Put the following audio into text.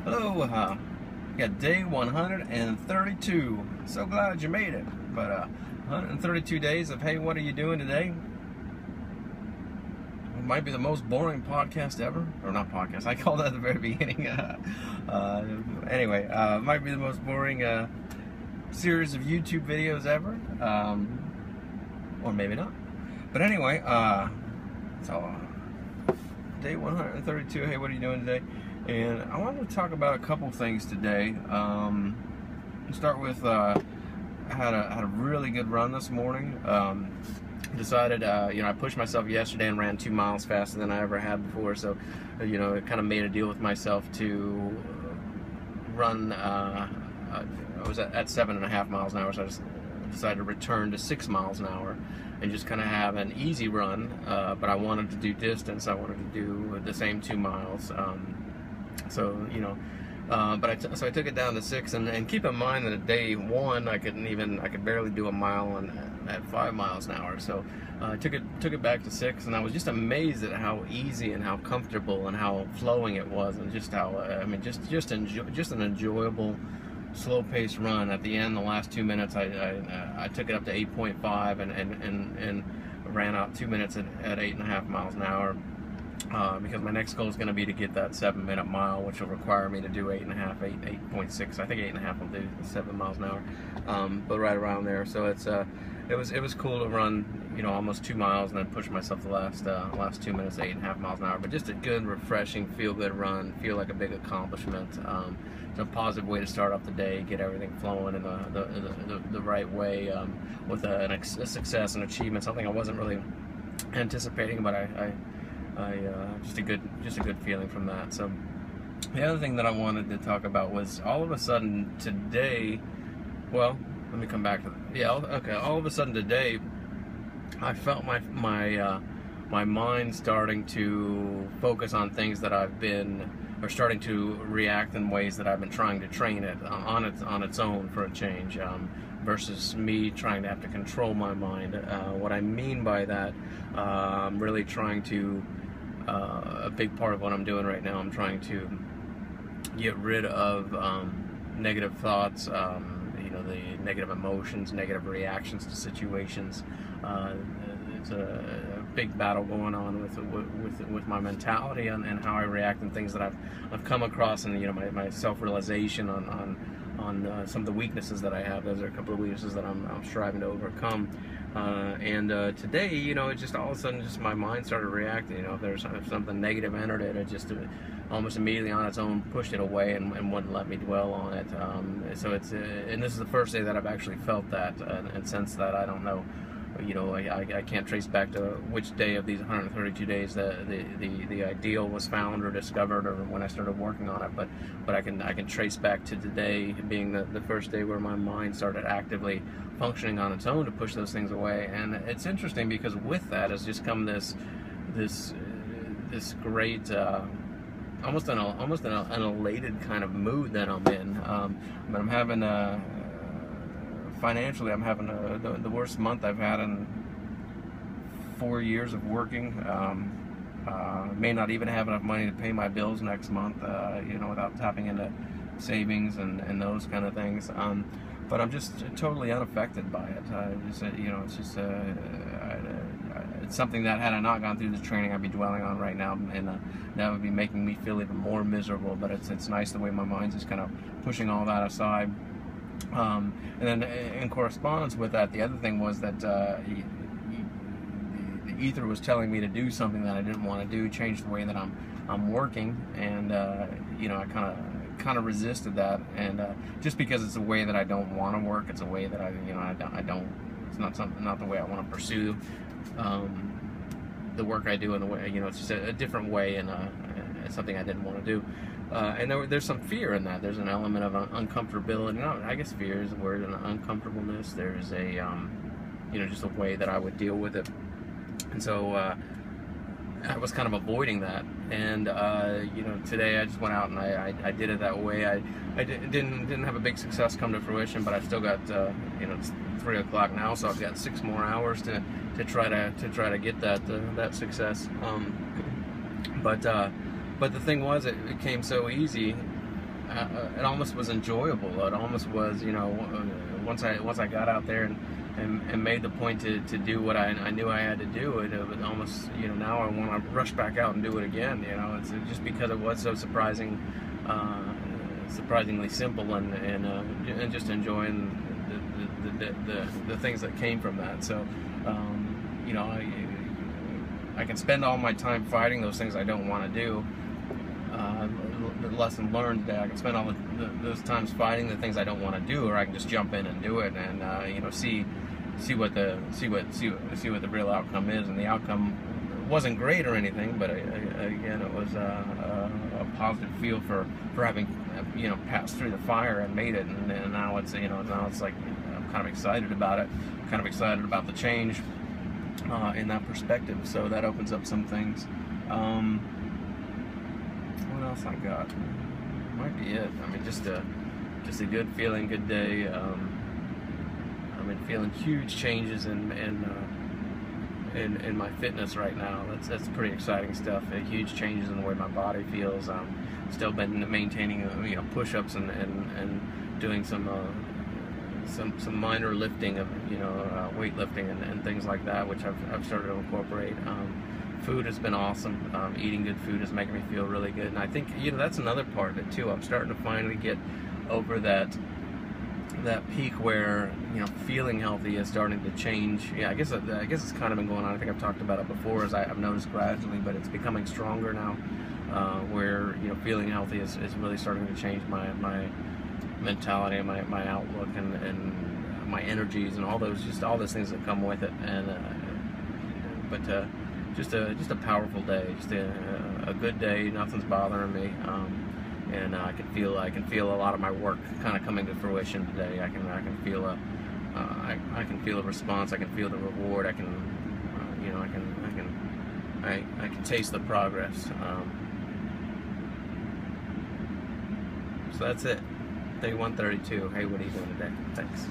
Hello, got day 132. So glad you made it. But 132 days of, hey, what are you doing today? It might be the most boring podcast ever. Or not podcast, I called that at the very beginning. Anyway, it might be the most boring series of YouTube videos ever. Or maybe not. But anyway, so day 132, hey, what are you doing today? And I wanted to talk about a couple things today. Start with, I had a really good run this morning. Decided, I pushed myself yesterday and ran 2 miles faster than I ever had before. So, it kind of made a deal with myself to run, I was at 7.5 miles an hour, so I just decided to return to 6 miles an hour and just kind of have an easy run. But I wanted to do distance. I wanted to do the same 2 miles. So I took it down to 6, and keep in mind that at day 1 I could barely do a mile at 5 miles an hour. So I took it back to 6, and I was just amazed at how easy and how comfortable and how flowing it was, and just how just an enjoyable slow-paced run. At the end, the last 2 minutes, I took it up to 8.5 and ran out 2 minutes at 8.5 miles an hour. Because my next goal is going to be to get that 7-minute mile, which will require me to do 8.6. I think 8.5 will do 7 miles an hour, but right around there. So it was cool to run, almost 2 miles and then push myself the last 2 minutes, 8.5 miles an hour. But just a good, refreshing, feel-good run. Feel like a big accomplishment. It's a positive way to start off the day, get everything flowing in the right way, with a success and achievement. Something I wasn't really anticipating, but just a good feeling from that. So the other thing that I wanted to talk about was all of a sudden today, well, let me come back to that. Yeah, okay, all of a sudden today I felt my mind starting to focus on things that starting to react in ways that I've been trying to train it on its own for a change, versus me trying to have to control my mind. What I mean by that, I'm really trying to, a big part of what I'm doing right now, I'm trying to get rid of negative thoughts, the negative emotions, negative reactions to situations. It's a big battle going on with my mentality and how I react and things that I've come across, and my self-realization on some of the weaknesses that I have. Those are a couple of weaknesses that I'm striving to overcome. Today, it just all of a sudden, just my mind started reacting. If something negative entered it, it just almost immediately on its own pushed it away and wouldn't let me dwell on it. So it's and this is the first day that I've actually felt that, and since that, I don't know. I can't trace back to which day of these 132 days the ideal was found or discovered, or when I started working on it. But I can trace back to today being the first day where my mind started actively functioning on its own to push those things away. And it's interesting because with that has just come this great, almost an elated kind of mood that I'm in. But I'm having financially, I'm having the worst month I've had in 4 years of working. May not even have enough money to pay my bills next month, without tapping into savings and those kind of things. But I'm just totally unaffected by it. It's something that, had I not gone through this training, I'd be dwelling on right now, and that would be making me feel even more miserable. But it's nice the way my mind's just kind of pushing all that aside. And then in correspondence with that, the other thing was that the ether was telling me to do something that I didn't want to do, change the way that I'm working, and I kind of resisted that, and just because it's a way that I don't want to work, it's a way that I don't. It's not the way I want to pursue the work I do, and the way it's just a different way, and it's something I didn't want to do. And there's some fear in that. There's an element of uncomfortability. No, I guess fear is the word, and uncomfortableness. There's a, just a way that I would deal with it. And so I was kind of avoiding that. And today I just went out and I did it that way. I didn't have a big success come to fruition, but I've still got it's 3 o'clock now, so I've got 6 more hours to try to get that success. But the thing was, it came so easy it almost was enjoyable. It almost was, you know, once I got out there and made the point to do what I knew I had to do, it was almost, you know, now I want to rush back out and do it again. You know, it's just because it was so surprisingly simple, and just enjoying the things that came from that. So, you know, I can spend all my time fighting those things I don't want to do. The lesson learned that I can spend all those times fighting the things I don't want to do, or I can just jump in and do it, and you know, see what the real outcome is. And the outcome wasn't great or anything, but again, it was a positive feel for having, you know, passed through the fire and made it. And now it's, you know, like I'm kind of excited about it. I'm kind of excited about the change in that perspective. So that opens up some things. What else I got? Might be it. I mean, just a good feeling, good day. I've been feeling huge changes in my fitness right now. That's pretty exciting stuff. Huge changes in the way my body feels. Still been maintaining, you know, push-ups and doing some minor lifting of, you know, weightlifting and things like that, which I've started to incorporate. Food has been awesome. Eating good food is making me feel really good, and I think, you know, that's another part of it too. I'm starting to finally get over that peak where, you know, feeling healthy is starting to change. Yeah, I guess it's kind of been going on. I think I've talked about it before, as I've noticed gradually, but it's becoming stronger now. Where, you know, feeling healthy is really starting to change my mentality and my outlook and my energies and all those things that come with it. And just a powerful day, just a good day. Nothing's bothering me, and I can feel a lot of my work kind of coming to fruition today. I can feel a response. I can feel the reward. I can you know, I can taste the progress. So that's it. Day 132. Hey, what are you doing today? Thanks.